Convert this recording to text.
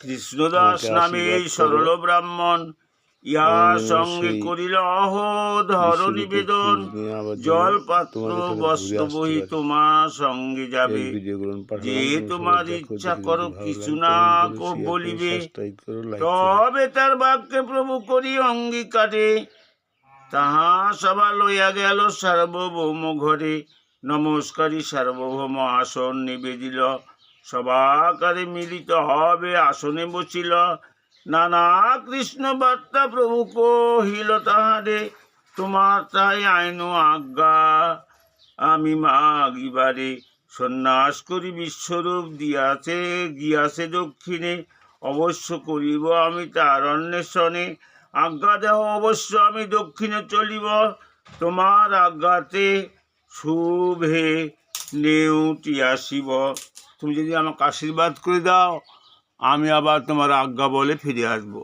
কৃষ্ণদাস নামে এই সরল ব্রাহ্মণ ইহার সঙ্গে করিল অহোধর নিবেদন। জল পাত্র বস্ত্র বহি তোমার সঙ্গে যাবে, যে তোমার ইচ্ছা করো কিছু না বলিবে। তবে তার বাক্যে প্রভু করি অঙ্গীকারে, তাহা সভা লইয়া গেল সার্বভৌম ঘরে। নমস্কারী সার্বভৌম আসন নিবেদিল, সভাকারে মিলিত হবে আসনে বসিল। নানা কৃষ্ণ বার্তা প্রভু কহিল তাহারে, তোমার তাই আইন আজ্ঞা আমি মাগিবারে। সন্ন্যাস করি বিশ্বরূপ গিয়াছে দক্ষিণে, অবশ্য করিব আমি তার অন্বেষণে। আজ্ঞা দেহ অবশ্য আমি দক্ষিণে চলিব, তোমার আজ্ঞাতে শুভে নেউটি আসিব। তুমি যদি আমাকে আশীর্বাদ করে দাও, আমি আবার তোমার আজ্ঞা বলে ফিরে আসবো।